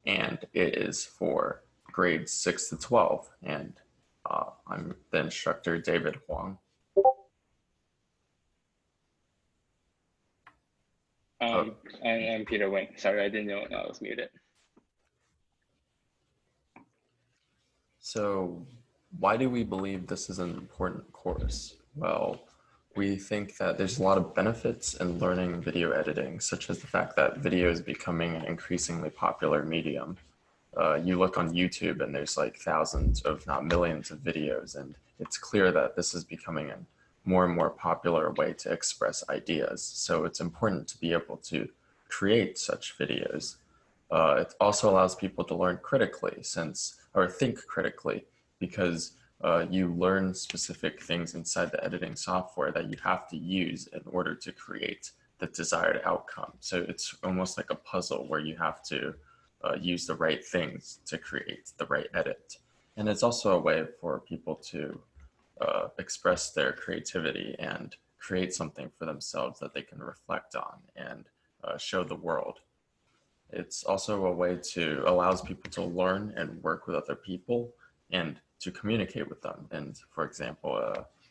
and it is for grades 6 to 12. And I'm the instructor, David Huang. I'm Peter Wing. Sorry, I didn't know I was muted. So why do we believe this is an important course? Well, we think that there's a lot of benefits in learning video editing, such as the fact that video is becoming an increasingly popular medium. You look on YouTube and there's like thousands, if not millions, of videos, and it's clear that this is becoming a more and more popular way to express ideas. So it's important to be able to create such videos. It also allows people to learn critically, or think critically, because you learn specific things inside the editing software that you have to use in order to create the desired outcome. So it's almost like a puzzle where you have to use the right things to create the right edit. And it's also a way for people to express their creativity and create something for themselves that they can reflect on and show the world. It's also a way to allows people to learn and work with other people and to communicate with them. And for example,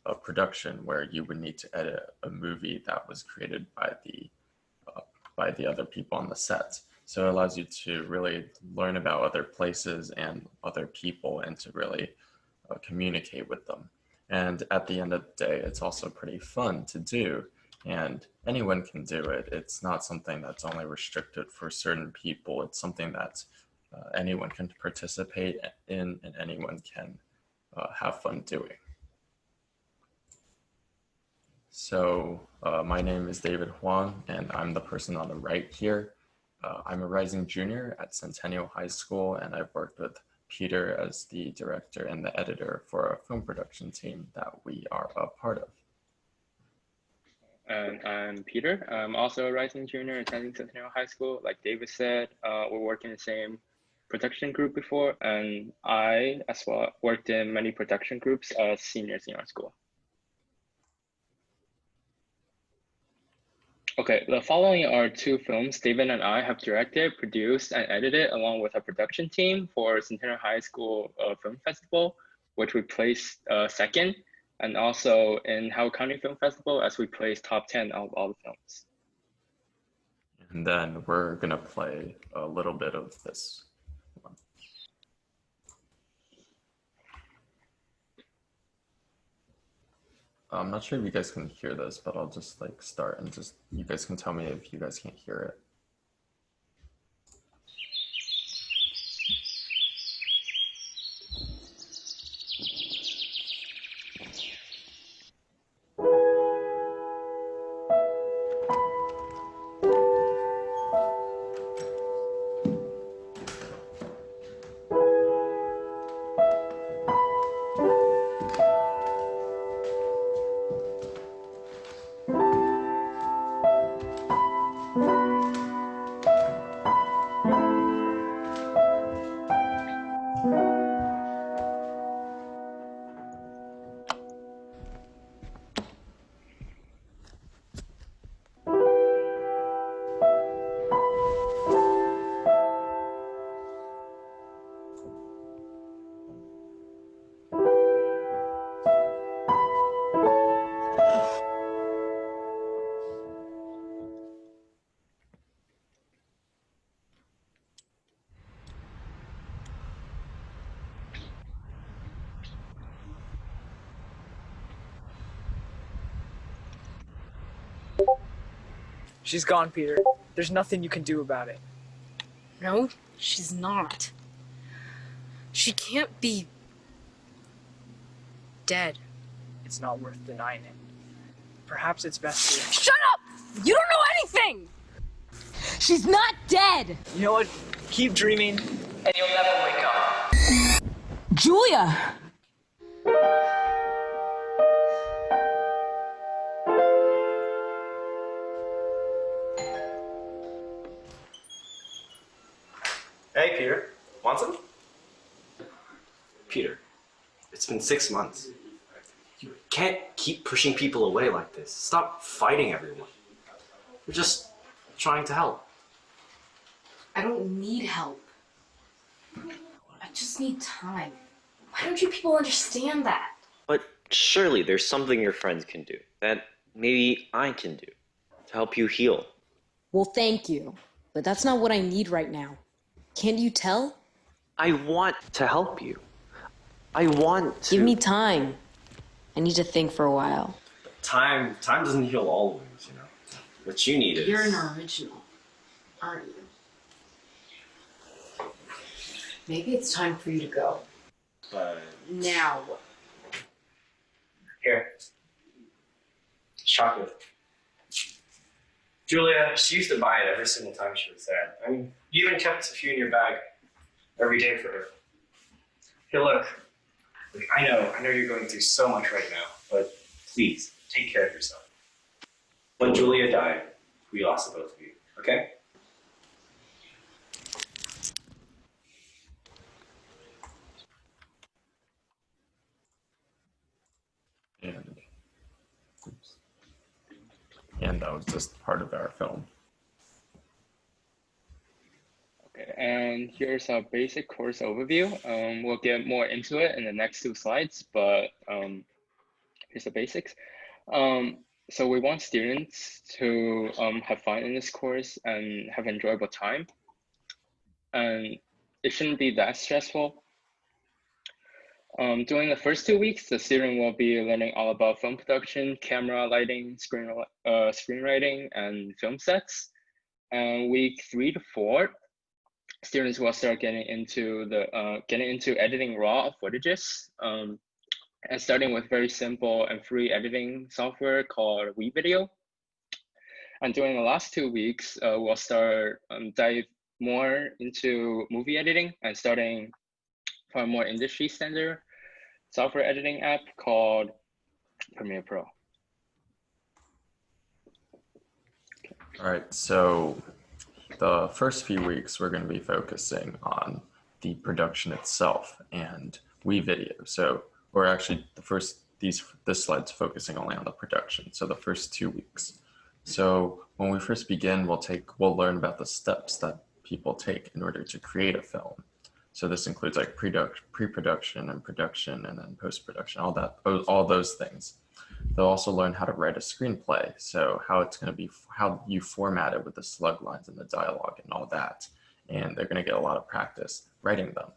a production where you would need to edit a movie that was created by the other people on the set. So it allows you to really learn about other places and other people and to really communicate with them. And at the end of the day, it's also pretty fun to do, and anyone can do it. It's not something that's only restricted for certain people. It's something that anyone can participate in and anyone can have fun doing. So my name is David Huang, and I'm the person on the right here. I'm a rising junior at Centennial High School, and I've worked with Peter as the director and the editor for a film production team that we are a part of. And I'm Peter. I'm also a rising junior attending Centennial High School. Like David said, we're working in the same production group before, and I as well worked in many production groups as seniors in our school. Okay, the following are two films David and I have directed, produced, and edited along with our production team for Centennial High School Film Festival, which we placed second, and also in Howard County Film Festival as we placed top 10 of all the films. And then we're gonna play a little bit of this one. I'm not sure if you guys can hear this, but I'll just like start and just, you guys can tell me if you guys can't hear it. She's gone, Peter. There's nothing you can do about it. No, she's not. She can't be dead. It's not worth denying it. Perhaps it's best to... Shut up! You don't know anything! She's not dead! You know what? Keep dreaming, and you'll never wake up. Julia! Hey, Peter. Want some? Peter, it's been 6 months. You can't keep pushing people away like this. Stop fighting everyone. We're just trying to help. I don't need help. just need time. Why don't you people understand that? But surely there's something your friends can do that maybe I can do to help you heal. Well, thank you, but that's not what I need right now. Can't you tell? I want to help you. I want to. Give me time. I need to think for a while. Time doesn't heal all wounds, you know. What you need is... You're an original, aren't you? Maybe it's time for you to go. But... Now what? Here. Chocolate. Julia, she used to buy it every single time she was there. I mean, you even kept a few in your bag every day for her. Here, look. I know you're going through so much right now, but please, take care of yourself. When Julia died, we lost the both of you, okay? And that was just part of our film. Okay, and here's our basic course overview. We'll get more into it in the next 2 slides, but here's the basics. So we want students to have fun in this course and have enjoyable time. And it shouldn't be that stressful. During the first 2 weeks, the student will be learning all about film production, camera, lighting, screenwriting, and film sets. And week 3 to 4, students will start getting into editing raw footages, and starting with very simple and free editing software called WeVideo. And during the last 2 weeks, we'll start dive more into movie editing and starting from a more industry standard software editing app called Premiere Pro. All right, so the first few weeks, we're going to be focusing on the production itself and WeVideo. So we're actually this slide's focusing only on the production. So the first 2 weeks. So when we first begin, we'll learn about the steps that people take in order to create a film. So this includes like pre-production and production and then post-production, all those things. They'll also learn how to write a screenplay. So how you format it with the slug lines and the dialogue and all that. And they're going to get a lot of practice writing them.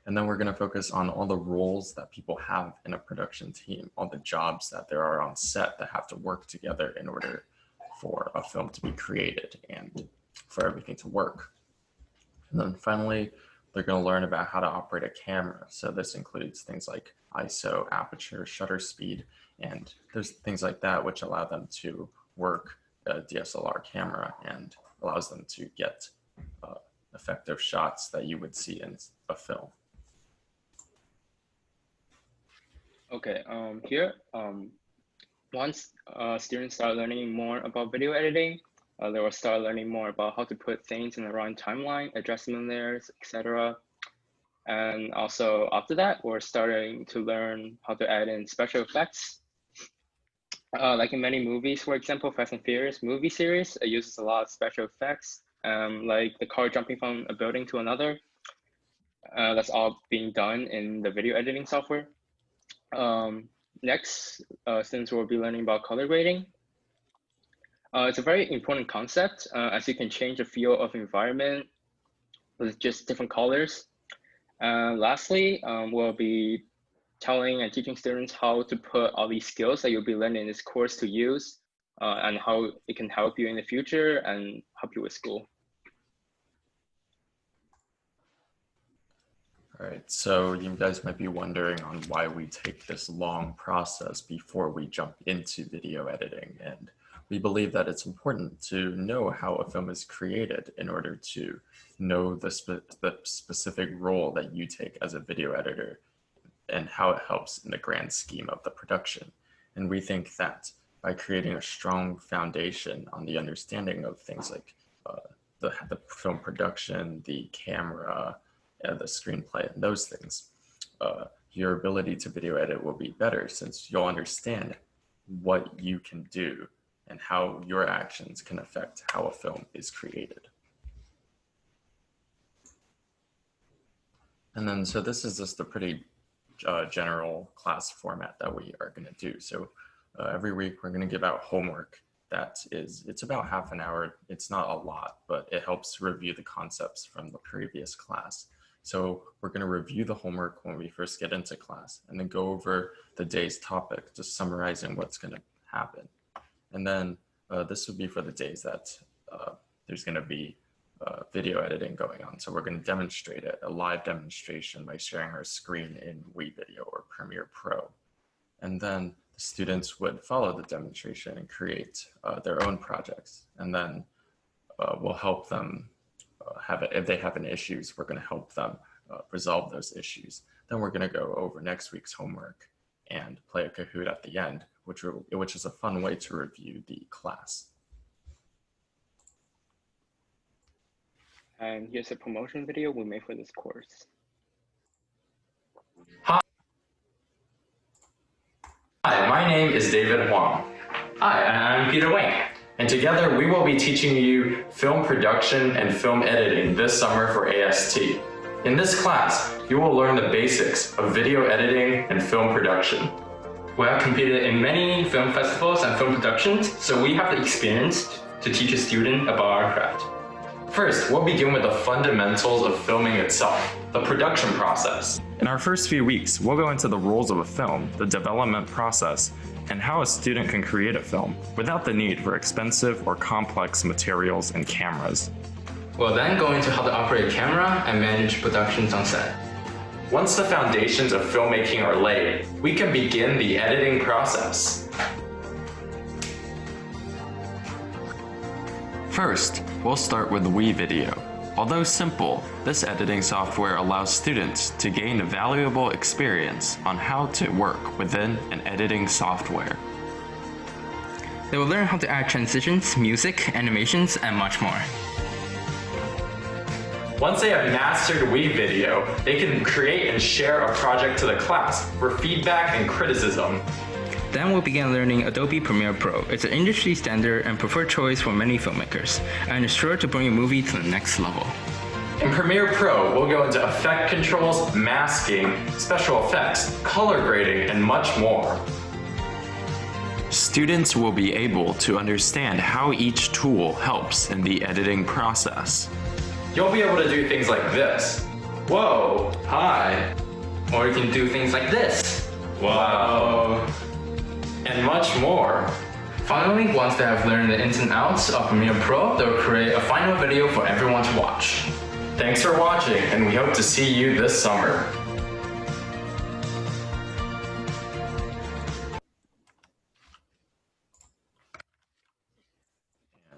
And then we're going to focus on all the roles that people have in a production team, all the jobs that there are on set that have to work together in order for a film to be created and for everything to work. And then finally, they're going to learn about how to operate a camera. So this includes things like ISO, aperture, shutter speed, and there's things like that which allow them to work a DSLR camera and allows them to get effective shots that you would see in a film. Okay, here, once students start learning more about video editing, they will start learning more about how to put things in the right timeline, adjustment layers, etc. And also after that, we're starting to learn how to add in special effects. Like in many movies, for example, Fast and Furious movie series, it uses a lot of special effects, like the car jumping from a building to another. That's all being done in the video editing software. Next, students will be learning about color grading. It's a very important concept, as you can change the feel of environment with just different colors. Lastly, we'll be telling and teaching students how to put all these skills that you'll be learning in this course to use, and how it can help you in the future and help you with school. All right, so you guys might be wondering on why we take this long process before we jump into video editing. And we believe that it's important to know how a film is created in order to know the specific role that you take as a video editor and how it helps in the grand scheme of the production. And we think that by creating a strong foundation on the understanding of things like the film production, the camera, the screenplay, and those things, your ability to video edit will be better since you'll understand what you can do and how your actions can affect how a film is created. And then, so this is just a pretty general class format that we are going to do. So every week we're going to give out homework it's about half an hour. It's not a lot, but it helps review the concepts from the previous class. So we're going to review the homework when we first get into class and then go over the day's topic, just summarizing what's going to happen. And then this would be for the days that there's going to be video editing going on. So we're going to demonstrate it, a live demonstration by sharing our screen in WeVideo or Premiere Pro. And then the students would follow the demonstration and create their own projects. And then we'll help them if they have any issues, we're going to help them resolve those issues. Then we're going to go over next week's homework and play a Kahoot at the end, which is a fun way to review the class. And here's a promotion video we made for this course. Hi, my name is David Huang. Hi, and I'm Peter Wang. And together we will be teaching you film production and film editing this summer for AST. In this class, you will learn the basics of video editing and film production. We have competed in many film festivals and film productions, so we have the experience to teach a student about our craft. First, we'll begin with the fundamentals of filming itself, the production process. In our first few weeks, we'll go into the rules of a film, the development process, and how a student can create a film without the need for expensive or complex materials and cameras. We'll then go into how to operate a camera and manage productions on set. Once the foundations of filmmaking are laid, we can begin the editing process. First, we'll start with WeVideo. Although simple, this editing software allows students to gain a valuable experience on how to work within an editing software. They will learn how to add transitions, music, animations, and much more. Once they have mastered WeVideo, they can create and share a project to the class for feedback and criticism. Then we'll begin learning Adobe Premiere Pro. It's an industry standard and preferred choice for many filmmakers, and is sure to bring your movie to the next level. In Premiere Pro, we'll go into effect controls, masking, special effects, color grading, and much more. Students will be able to understand how each tool helps in the editing process. You'll be able to do things like this. Whoa, hi. Or you can do things like this. Wow. And much more. Finally, once they have learned the ins and outs of Premiere Pro, they'll create a final video for everyone to watch. Thanks for watching, and we hope to see you this summer.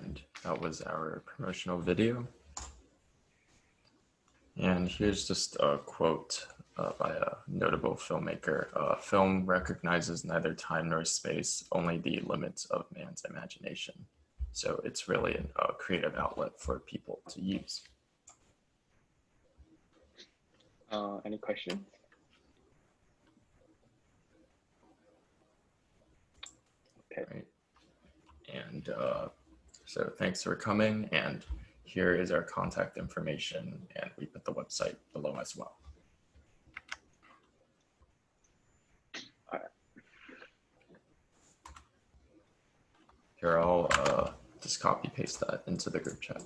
And that was our promotional video. And here's just a quote by a notable filmmaker. Film recognizes neither time nor space, only the limits of man's imagination. So it's really a creative outlet for people to use. Any questions? Okay. Right. And so thanks for coming. And here is our contact information, and we put the website below as well. All right. Here, I'll just copy paste that into the group chat.